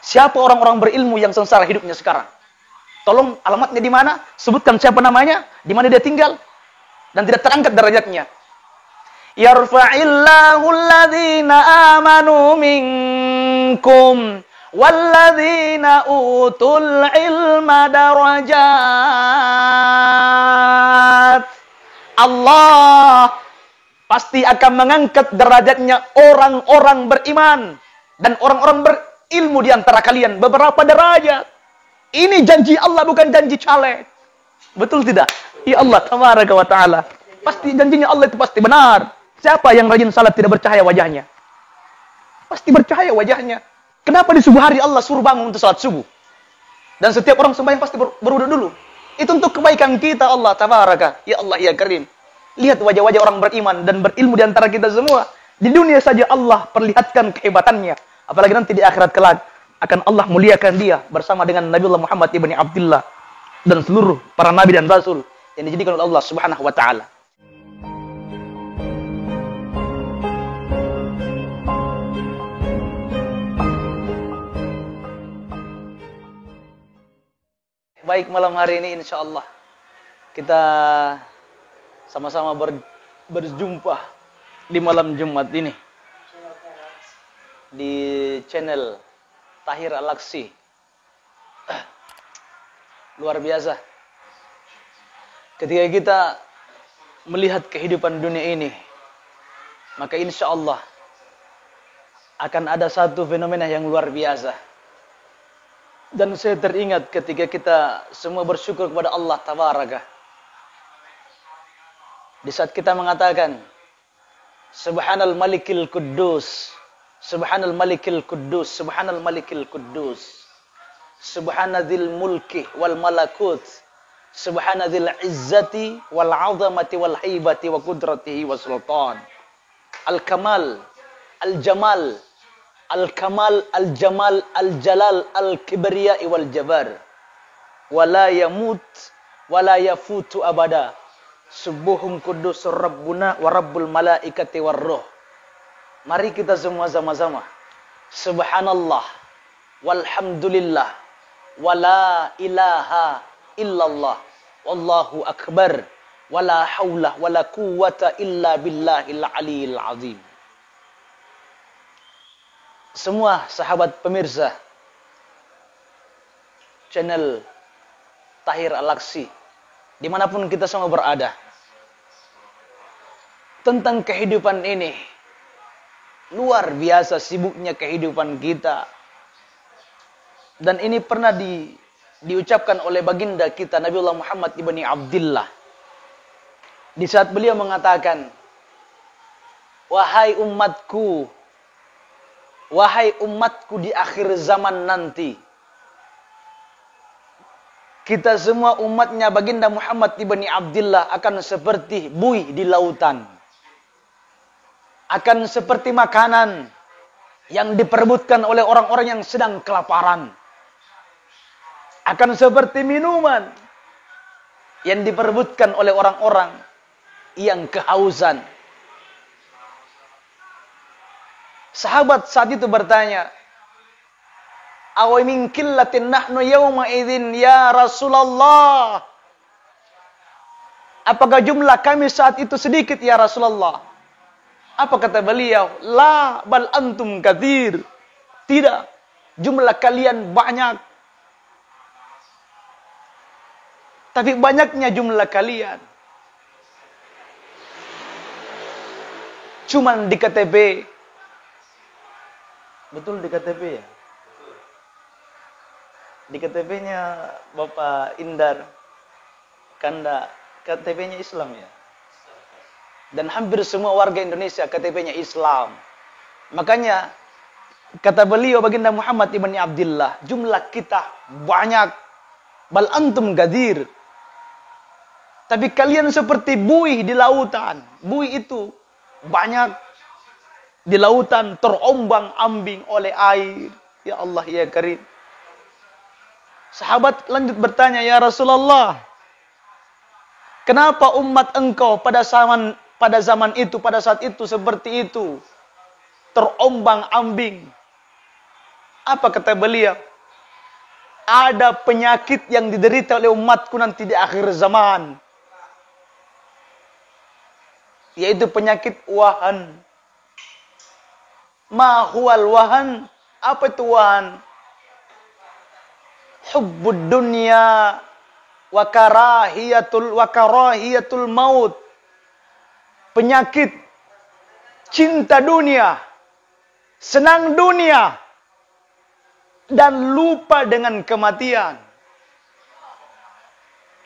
Siapa orang-orang berilmu yang sengsara hidupnya sekarang? Tolong alamatnya di mana? Sebutkan siapa namanya, di mana dia tinggal, dan tidak terangkat derajatnya. Yarfa'illahu alladhina amanu minkum walladzina utul ilma darajat. Allah pasti akan mengangkat derajatnya orang-orang beriman dan orang-orang berilmu di antara kalian beberapa derajat. Ini janji Allah, bukan janji caleg. Betul tidak? Ya Allah tabaraka wa ta'ala. Pasti janjinya Allah itu pasti benar. Siapa yang rajin salat tidak bercahaya wajahnya? Pasti bercahaya wajahnya. Kenapa di subuh hari Allah suruh bangun untuk salat subuh? Dan setiap orang sembahyang pasti berwudu dulu. Itu untuk kebaikan kita Allah tabaraka. Ya Allah ya Karim. Lihat wajah-wajah orang beriman dan berilmu di antara kita semua. Di dunia saja Allah perlihatkan kehebatannya. Apalagi nanti di akhirat kelak akan Allah muliakan dia bersama dengan Nabiullah Muhammad ibni Abdullah dan seluruh para nabi dan rasul yang dijadikan oleh Allah Subhanahu wa taala. Baik, malam hari ini insyaallah kita sama-sama berjumpa di malam Jumat ini di channel Tahir Al-Aksi. Luar biasa. Ketika kita melihat kehidupan dunia ini, maka insya Allah akan ada satu fenomena yang luar biasa. Dan saya teringat ketika kita semua bersyukur kepada Allah Tabaraka. Di saat kita mengatakan Subhanal Malikil Quddus, Subhanal Malikil Quddus, Subhanal Malikil Quddus, Subhanadzil Mulki wal Malakut, Subhanadzil Izzati wal Azamati wal Haibati wa Qudratihi wa Sultan. Al-Kamal, Al-Jamal, Al-Kamal, Al-Jamal, Al-Jalal, Al-Kibriya wal Jabar. Wa la yamut wa la yafutu abada. Subuhum Quddusur Rabbuna wa Rabbul Malaikati war Ruh. Mari kita semua sama-sama Subhanallah walhamdulillah wala ilaha illallah wallahu akbar wala haula wala quwwata illa billahil aliyil azim. Semua sahabat pemirsa channel Tahir Al-Aksi dimanapun kita semua berada, tentang kehidupan ini luar biasa sibuknya kehidupan kita. Dan ini pernah diucapkan oleh baginda kita Nabiullah Muhammad ibni Abdullah. Di saat beliau mengatakan, wahai umatku di akhir zaman nanti, kita semua umatnya baginda Muhammad ibni Abdullah akan seperti buih di lautan. Akan seperti makanan yang diperebutkan oleh orang-orang yang sedang kelaparan. Akan seperti minuman yang diperebutkan oleh orang-orang yang kehausan. Sahabat saat itu bertanya, awa min qillatin nahnu yawma idzin ya Rasulullah. Apakah jumlah kami saat itu sedikit ya Rasulullah? Apa kata beliau? La bal antum katsir. Tidak, jumlah kalian banyak. Tapi banyaknya jumlah kalian cuman di KTP. Betul di KTP ya? Di KTP-nya Bapak Indar Kanda, KTP-nya Islam ya? Dan hampir semua warga Indonesia KTP-nya Islam. Makanya kata beliau baginda Muhammad ibni Abdullah, jumlah kita banyak, bal antum gadir. Tapi kalian seperti buih di lautan. Buih itu banyak di lautan, terombang-ambing oleh air. Ya Allah ya Karim. Sahabat lanjut bertanya, ya Rasulullah, kenapa umat engkau pada saat itu seperti itu, terombang-ambing? Apa kata beliau? Ada penyakit yang diderita oleh umatku nanti di akhir zaman. Yaitu penyakit wahan. Ma huwal wahan? Apa itu wahan? Hubbud dunya wa karahiyatul maut. Penyakit cinta dunia, senang dunia, dan lupa dengan kematian.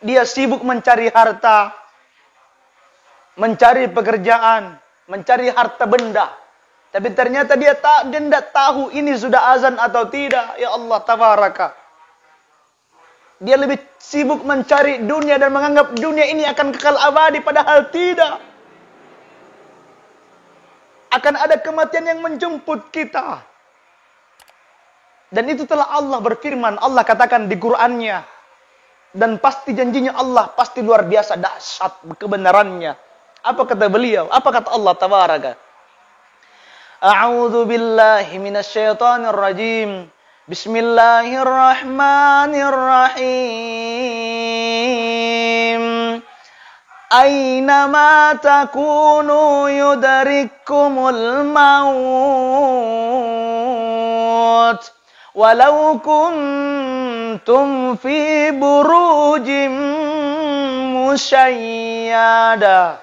Dia sibuk mencari harta, mencari pekerjaan, mencari harta benda. Tapi ternyata dia tidak tahu ini sudah azan atau tidak. Ya Allah tabaraka. Dia lebih sibuk mencari dunia dan menganggap dunia ini akan kekal abadi, padahal tidak. Akan ada kematian yang menjemput kita. Dan itu telah Allah berfirman, Allah katakan di Qur'annya. Dan pasti janjinya Allah, pasti luar biasa dahsyat kebenarannya. Apa kata beliau? Apa kata Allah tabaraka? A'udzu billahi minasyaitonir rajim. Bismillahirrahmanirrahim. Aynama takunu yudrikkumul maut walau kuntum fi burujim musyayyada.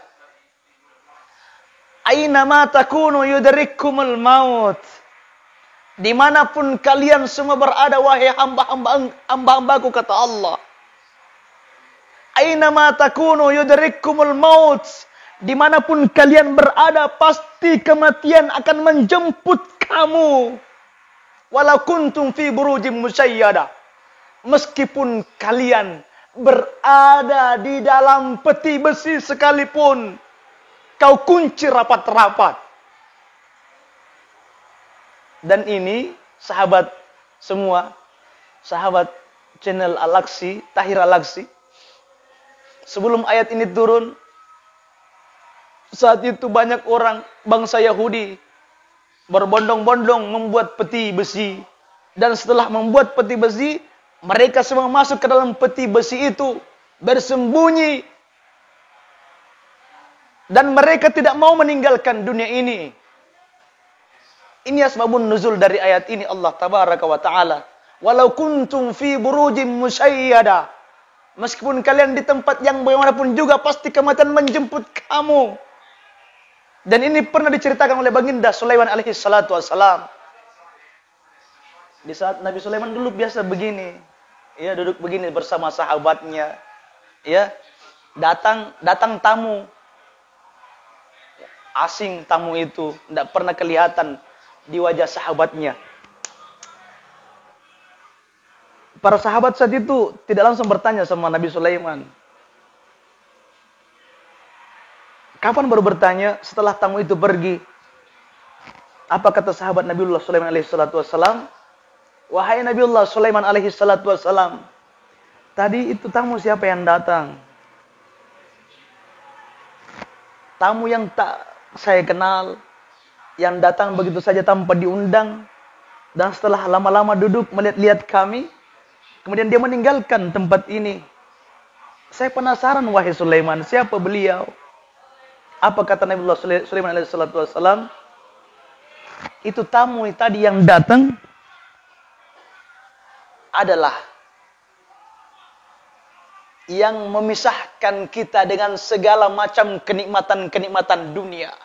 Aynama takunu yudrikkumul maut. Dimanapun kalian semua berada, wahai hamba-hambaku, kata Allah. Aynama takunu yudrikkumul maut. Dimanapun kalian berada, pasti kematian akan menjemput kamu. Walau kuntum fi burujim musyayyada. Meskipun kalian berada di dalam peti besi sekalipun, kau kunci rapat-rapat. Dan ini sahabat semua, sahabat channel Al-Aqsi, Tahir Al-Aqsi, sebelum ayat ini turun, saat itu banyak orang bangsa Yahudi berbondong-bondong membuat peti besi. Dan setelah membuat peti besi, mereka semua masuk ke dalam peti besi itu, bersembunyi. Dan mereka tidak mau meninggalkan dunia ini. Ini asbabun nuzul dari ayat ini, Allah tabaraka wa ta'ala. Walau kuntum fi burujim musyayyada. Meskipun kalian di tempat yang bagaimanapun juga, pasti kematian menjemput kamu. Dan ini pernah diceritakan oleh Baginda Sulaiman alaihi salatu wassalam. Di saat Nabi Sulaiman dulu biasa begini. Ya, duduk begini bersama sahabatnya. Ya, datang tamu. Asing tamu itu, tidak pernah kelihatan di wajah sahabatnya. Para sahabat saat itu tidak langsung bertanya sama Nabi Sulaiman. Kapan baru bertanya? Setelah tamu itu pergi. Apa kata sahabat Nabiullah Sulaiman alaihi salatu wassalam? Wahai Nabiullah Sulaiman alaihi salatu wassalam, tadi itu tamu siapa yang datang? Tamu yang tak saya kenal, yang datang begitu saja tanpa diundang, dan setelah lama-lama duduk melihat-lihat kami, kemudian dia meninggalkan tempat ini. Saya penasaran, wahai Sulaiman, siapa beliau? Apa kata Nabiullah Sulaiman alaihi salatu wassalam? Itu tamu tadi yang datang adalah yang memisahkan kita dengan segala macam kenikmatan-kenikmatan dunia.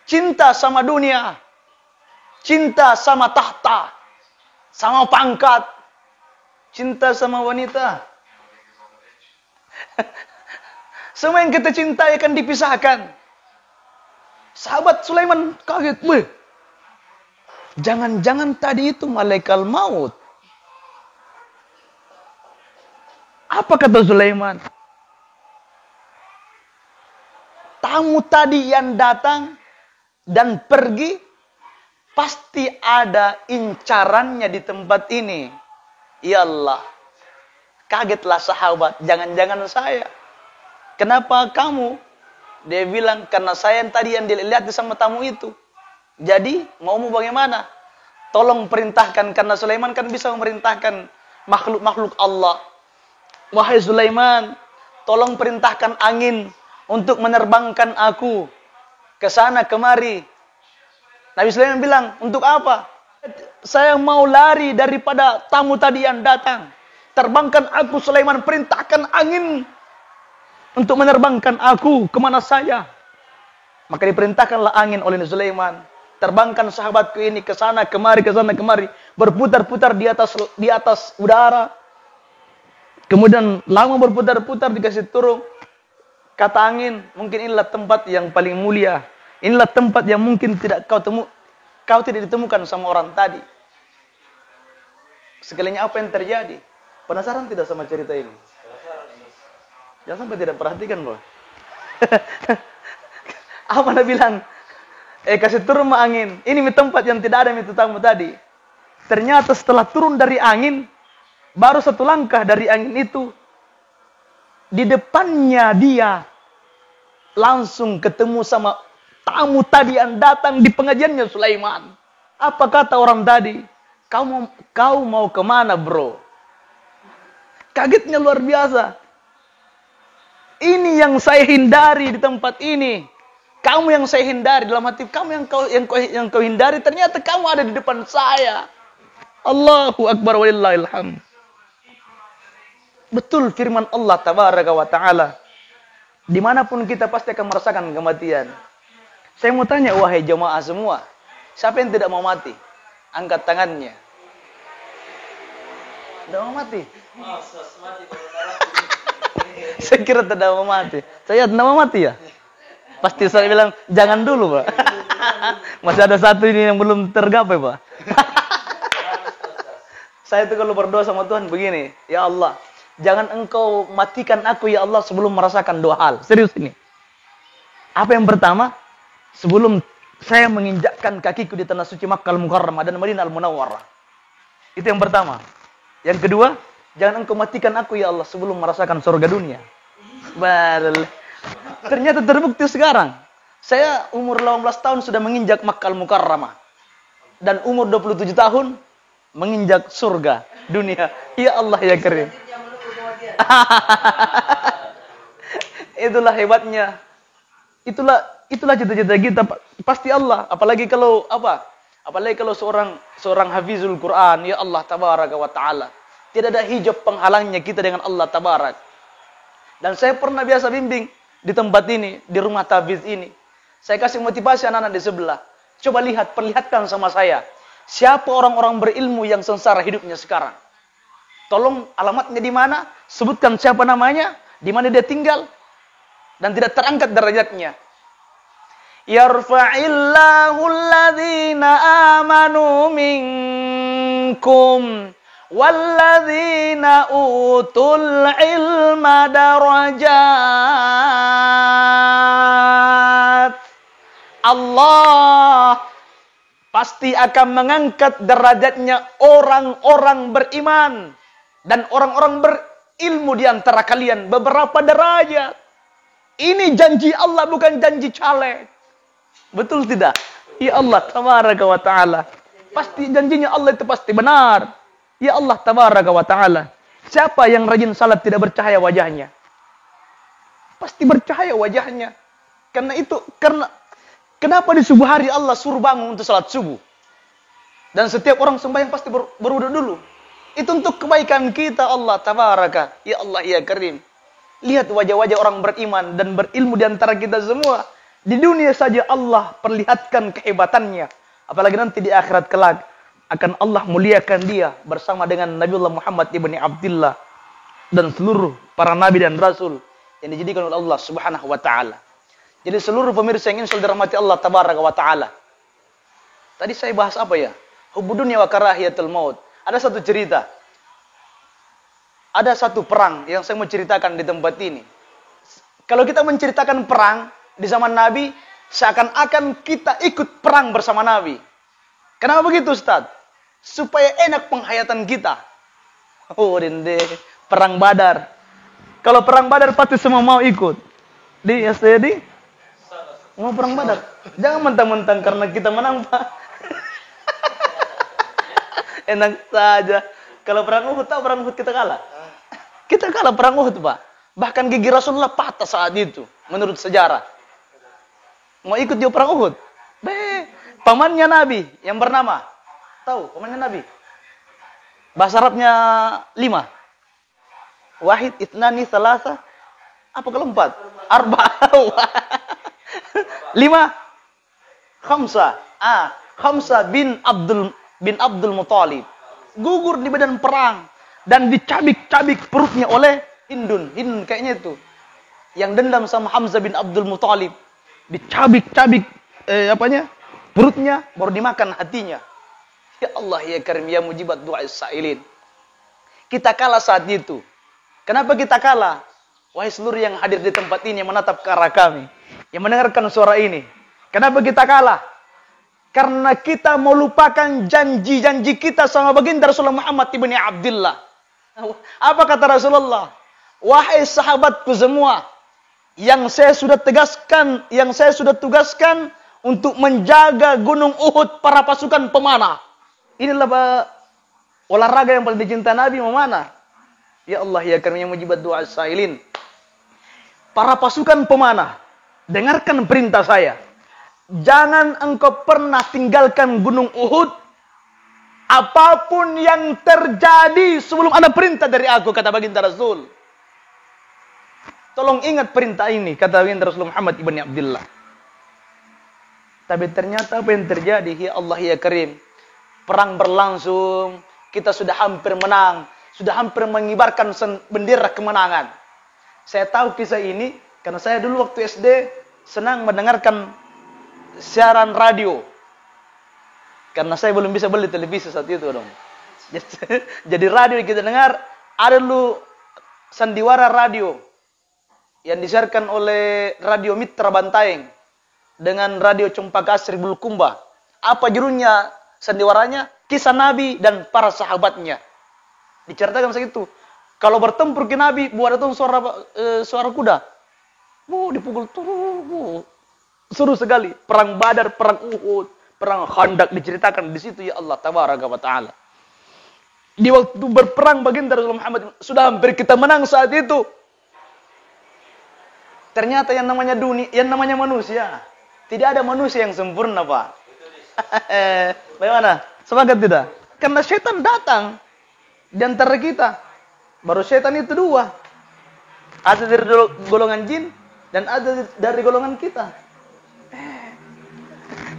Cinta sama dunia, cinta sama tahta, sama pangkat, cinta sama wanita. Semua yang kita cintai akan dipisahkan. Sahabat Sulaiman kaget, weh, jangan-jangan tadi itu malaikat maut. Apa kata Sulaiman? Tamu tadi yang datang dan pergi, pasti ada incarannya di tempat ini. Ya Allah, kagetlah sahabat, jangan-jangan saya. Kenapa kamu? Dia bilang, karena saya yang tadi yang dilihat sama tamu itu. Jadi, maumu bagaimana? Tolong perintahkan, karena Sulaiman kan bisa memerintahkan makhluk-makhluk Allah. Wahai Sulaiman, tolong perintahkan angin untuk menerbangkan aku ke sana kemari. Nabi Sulaiman bilang, untuk apa? Saya mau lari daripada tamu tadi yang datang. Terbangkan aku Sulaiman, perintahkan angin untuk menerbangkan aku kemana saja. Maka diperintahkanlah angin oleh Sulaiman. Terbangkan sahabatku ini ke sana kemari, berputar-putar di atas udara. Kemudian lama berputar-putar dikasih turun. Kata angin, mungkin inilah tempat yang paling mulia. Inilah tempat yang mungkin tidak kau tidak ditemukan sama orang tadi. Sekalinya apa yang terjadi? Penasaran tidak sama cerita ini? Jangan sampai tidak perhatikan, bro. Apa Anda bilang? Kasih turun sama angin. Ini tempat yang tidak ada itu tamu tadi. Ternyata setelah turun dari angin, baru satu langkah dari angin itu, di depannya dia langsung ketemu sama tamu tadi yang datang di pengajiannya Sulaiman. Apa kata orang tadi? Kau mau kemana, bro? Kagetnya luar biasa. Ini yang saya hindari di tempat ini. Kamu yang saya hindari, dalam hati kamu yang kau hindari, ternyata kamu ada di depan saya. Allahu Akbar walillahil hamd. Betul firman Allah tabaraka wa ta'ala. Dimanapun kita pasti akan merasakan kematian. Saya mau tanya, wahai jemaah semua, siapa yang tidak mau mati? Angkat tangannya. Tidak mau mati? Saya kira tidak mau mati. Saya tidak mau mati ya? Pasti saya bilang, jangan dulu, Pak. Masih ada satu ini yang belum tergapai, Pak. Saya tuh kalau berdoa sama Tuhan begini, ya Allah, jangan engkau matikan aku ya Allah sebelum merasakan dua hal. Serius ini. Apa yang pertama? Sebelum saya menginjakkan kakiku di tanah suci Makkah Al-Mukarramah dan Madinah Al-Munawwarah. Itu yang pertama. Yang kedua, jangan engkau matikan aku ya Allah sebelum merasakan surga dunia. Ternyata terbukti sekarang. Saya umur 18 tahun sudah menginjak Makkah Al-Mukarramah. Dan umur 27 tahun menginjak surga dunia. Ya Allah ya Karim. Itulah hebatnya. Itulah cita-cita kita. Pasti Allah. Apalagi kalau seorang hafizul Quran, ya Allah tabaraka wa taala. Tidak ada hijab penghalangnya kita dengan Allah tabarak. Dan saya pernah biasa bimbing di tempat ini, di rumah tafiz ini. Saya kasih motivasi anak-anak di sebelah. Coba perlihatkan sama saya. Siapa orang-orang berilmu yang sengsara hidupnya sekarang? Tolong alamatnya di mana? Sebutkan siapa namanya, di mana dia tinggal, dan tidak terangkat derajatnya. Yarfa'illahu alladhina amanu minkum walladzina utul ilma darajat. Allah pasti akan mengangkat derajatnya orang-orang beriman dan orang-orang berilmu di antara kalian beberapa derajat. Ini janji Allah, bukan janji caleg. Betul tidak? Ya Allah tabaraka wa ta'ala. Pasti janjinya Allah itu pasti benar. Ya Allah tabaraka wa ta'ala. Siapa yang rajin salat tidak bercahaya wajahnya? Pasti bercahaya wajahnya. Kenapa di subuh hari Allah suruh bangun untuk salat subuh? Dan setiap orang sembahyang pasti berwudu dulu. Itu untuk kebaikan kita Allah tabaraka. Ya Allah ya Karim. Lihat wajah-wajah orang beriman dan berilmu di antara kita semua. Di dunia saja Allah perlihatkan kehebatannya. Apalagi nanti di akhirat kelak akan Allah muliakan dia bersama dengan Nabiullah Muhammad ibni Abdullah dan seluruh para nabi dan rasul yang dijadikan oleh Allah Subhanahu wa taala. Jadi seluruh pemirsa yang ingin dirahmati Allah tabaraka wa taala. Tadi saya bahas apa ya? Hubbud dunya wa karahiyatul maut. Ada satu cerita. Ada satu perang yang saya mau ceritakan di tempat ini. Kalau kita menceritakan perang di zaman Nabi, seakan-akan kita ikut perang bersama Nabi. Kenapa begitu, Ustaz? Supaya enak penghayatan kita. Oh, rinde, perang Badar. Kalau perang Badar pasti semua mau ikut. Di Mau perang Badar. Jangan mentang-mentang karena kita menang, Pak. Enak saja. Kalau perang Uhud, tahu perang Uhud kita kalah. Kita kalah perang Uhud, Pak. Bahkan gigi Rasulullah patah saat itu, menurut sejarah. Mau ikut dia perang Uhud. Pamannya Nabi yang bernama. Tahu pamannya Nabi? Bahasa Arabnya 5. Wahid, itnani, salasa. Apa kalau 4? Arba. 5. Khamsa. Khamsa bin Abdul Muthalib. Gugur di medan perang dan dicabik-cabik perutnya oleh Hindun kayaknya itu. Yang dendam sama Hamzah bin Abdul Muthalib. Dicabik-cabik perutnya baru dimakan hatinya. Ya Allah ya Karim ya mujibat doa sa'ilin. Kita kalah saat itu. Kenapa kita kalah? Wahai seluruh yang hadir di tempat ini yang menatap ke arah kami, yang mendengarkan suara ini. Kenapa kita kalah? Karena kita melupakan janji-janji kita sama baginda Rasulullah Muhammad ibn Abdullah. Apa kata Rasulullah? Wahai sahabatku semua, yang saya sudah tugaskan untuk menjaga gunung Uhud para pasukan pemanah. Inilah olahraga yang paling dicinta Nabi, memanah. Ya Allah ya Karim ya mujibat doa sa'ilin. Para pasukan pemanah, dengarkan perintah saya. Jangan engkau pernah tinggalkan gunung Uhud. Apapun yang terjadi sebelum ada perintah dari aku, kata baginda Rasul. Tolong ingat perintah ini, kata baginda Rasul Muhammad ibn Abdullah. Tapi ternyata apa yang terjadi? Ya Allah ya Karim. Perang berlangsung, kita sudah hampir menang, sudah hampir mengibarkan bendera kemenangan. Saya tahu kisah ini karena saya dulu waktu SD senang mendengarkan siaran radio. Karena saya belum bisa beli televisi saat itu dong. Jadi radio yang kita dengar ada dulu sandiwara radio yang disiarkan oleh Radio Mitra Bantaeng dengan Radio Cempaka Asri Bulukumba. Apa judulnya sandiwaranya? Kisah Nabi dan para sahabatnya. Diceritakan segitu. Kalau bertempur ke Nabi, buat itu suara kuda. Dipukul turun. Seru sekali. Perang Badar, perang Uhud, perang Khandaq diceritakan di situ ya Allah tabaraka wa taala. Di waktu berperang baginda Rasulullah Muhammad sudah hampir kita menang saat itu. Ternyata yang namanya dunia, yang namanya manusia, tidak ada manusia yang sempurna, Pak. Bagaimana? Semangat tidak? Karena setan datang di antara kita. Baru setan itu 2. Ada dari golongan jin dan ada dari golongan kita.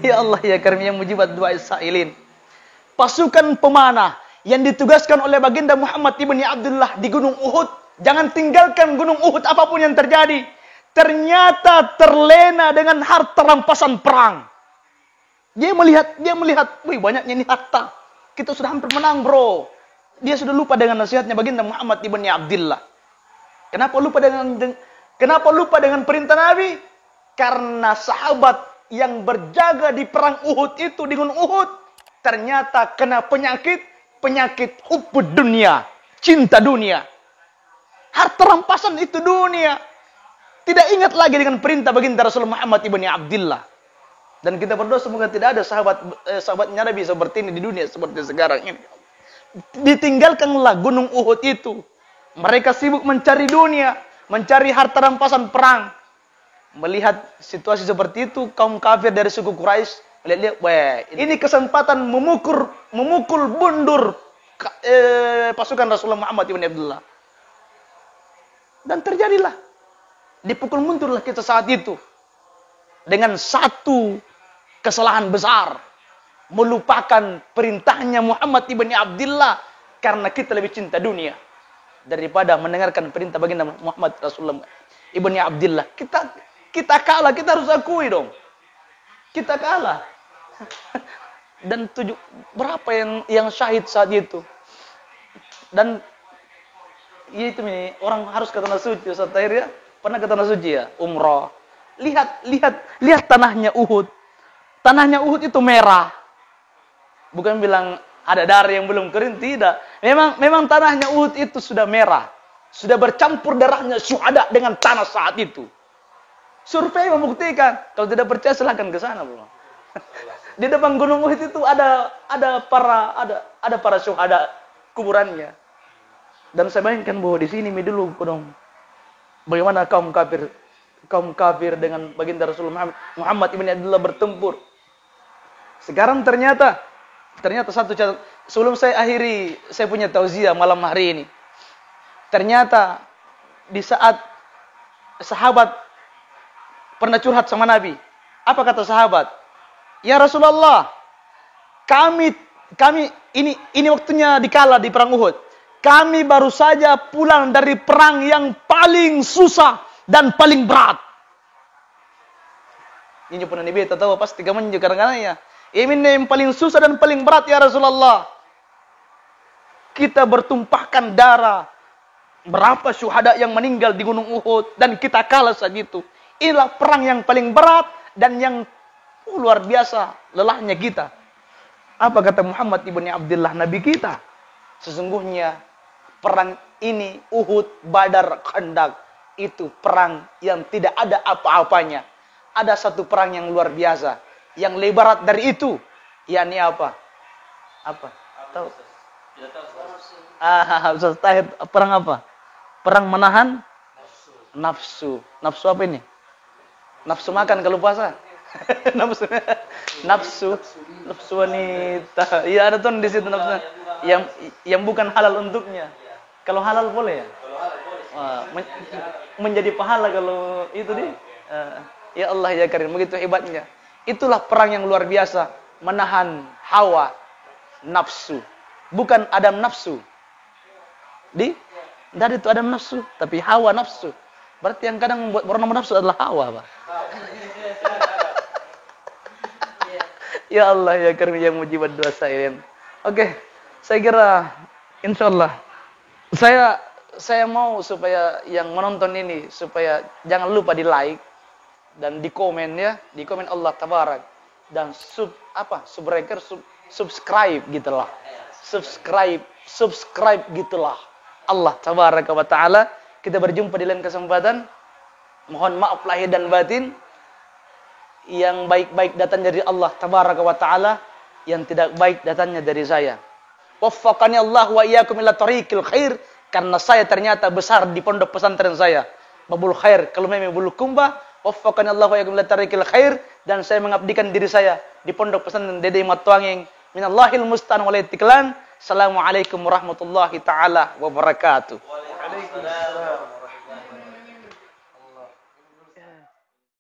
Ya Allah ya Karim yang mujibat doa sa'ilin. Pasukan pemanah yang ditugaskan oleh baginda Muhammad ibn Abdullah di Gunung Uhud. Jangan tinggalkan Gunung Uhud apapun yang terjadi. Ternyata terlena dengan harta rampasan perang. Dia melihat, wih banyaknya ini harta. Kita sudah hampir menang, bro. Dia sudah lupa dengan nasihatnya baginda Muhammad ibn Abdullah. Kenapa lupa dengan perintah Nabi? Karena sahabat yang berjaga di perang Uhud itu, di Gunung Uhud, ternyata kena penyakit hubbud dunia, cinta dunia. Harta rampasan itu dunia. Tidak ingat lagi dengan perintah baginda Rasulullah Muhammad ibn Abdullah. Dan kita berdoa semoga tidak ada sahabatnya Nabi seperti ini di dunia seperti sekarang ini. Ditinggalkanlah Gunung Uhud itu. Mereka sibuk mencari dunia, mencari harta rampasan perang. Melihat situasi seperti itu, kaum kafir dari suku Quraisy melihat, wah, ini kesempatan memukul mundur pasukan Rasulullah Muhammad ibn Abdullah. Dan terjadilah, dipukul mundurlah kita saat itu dengan satu kesalahan besar, melupakan perintahnya Muhammad ibn Abdullah karena kita lebih cinta dunia daripada mendengarkan perintah baginda Muhammad Rasulullah ibn Abdullah. Kita kalah, kita harus akui dong. Kita kalah. Dan berapa yang syahid saat itu? Dan itu nih, orang harus ke tanah suci. Ustaz Tahir ya, pernah ke tanah suci ya? Umrah. Lihat tanahnya Uhud. Tanahnya Uhud itu merah. Bukan bilang ada darah yang belum kering, tidak. Memang tanahnya Uhud itu sudah merah. Sudah bercampur darahnya syuhada dengan tanah saat itu. Survei membuktikan. Kalau tidak percaya silahkan ke sana, bro. Di depan Gunung Uhud itu ada para syuhada kuburannya. Dan saya bayangkan bahwa di sini dulu dong, bagaimana kaum kafir dengan baginda Rasulullah Muhammad ibn Abdullah bertempur. Sekarang ternyata satu catatan. Sebelum saya akhiri saya punya tausiah malam hari ini. Ternyata di saat sahabat pernah curhat sama Nabi, apa kata sahabat? Ya Rasulullah, kami ini waktunya dikala di perang Uhud. Kami baru saja pulang dari perang yang paling susah dan paling berat. Ini pun Nabi tahu pasti kamu juga kadang-kadang ya. Ini yang paling susah dan paling berat ya Rasulullah. Kita bertumpahkan darah. Berapa syuhada yang meninggal di Gunung Uhud dan kita kalah saat itu. Inilah perang yang paling berat dan yang luar biasa lelahnya kita. Apa kata Muhammad ibn Abdullah Nabi kita? Sesungguhnya perang ini Uhud, Badar, Khandaq itu perang yang tidak ada apa-apanya. Ada satu perang yang luar biasa, yang lebih berat dari itu. Yakni apa? Apa? Tahu? Ustaz Tahir, perang apa? Perang menahan nafsu. Nafsu apa ini? Nafsu makan kalau puasa. nafsu wanita. Iya ada tuh di situ nafsu yang bukan halal untuknya. Kalau halal boleh ya? Menjadi pahala kalau itu deh. Ya Allah ya Karim, begitu hebatnya. Itulah perang yang luar biasa, menahan hawa nafsu. Bukan Adam nafsu. Dari itu Adam nafsu, tapi hawa nafsu. Berarti yang kadang membuat bernama nafsu adalah hawa, Pak. Ya Allah ya Karim yang mujibat doa saya. Oke, saya kira insyaallah saya mau supaya yang menonton ini supaya jangan lupa di like dan di komen ya, di komen Allah tabarak dan subscribe gitulah. Subscribe gitulah. Allah tabaraka wa taala. Kita berjumpa di lain kesempatan. Mohon maaf lahir dan batin. Yang baik-baik datang dari Allah tabaraka wa taala, yang tidak baik datangnya dari saya. Waffaqani Allah wa iyyakum ila tariqil khair, karena saya ternyata besar di pondok pesantren saya. Babul khair kalau memang bulu kumba. Waffaqani Allah wa iyyakum ila tariqil khair, dan saya mengabdikan diri saya di pondok pesantren Dede Matuangeng. Minallahil musta'an wal itiklan. Assalamualaikum warahmatullahi taala wabarakatuh. Waalaikumsalam.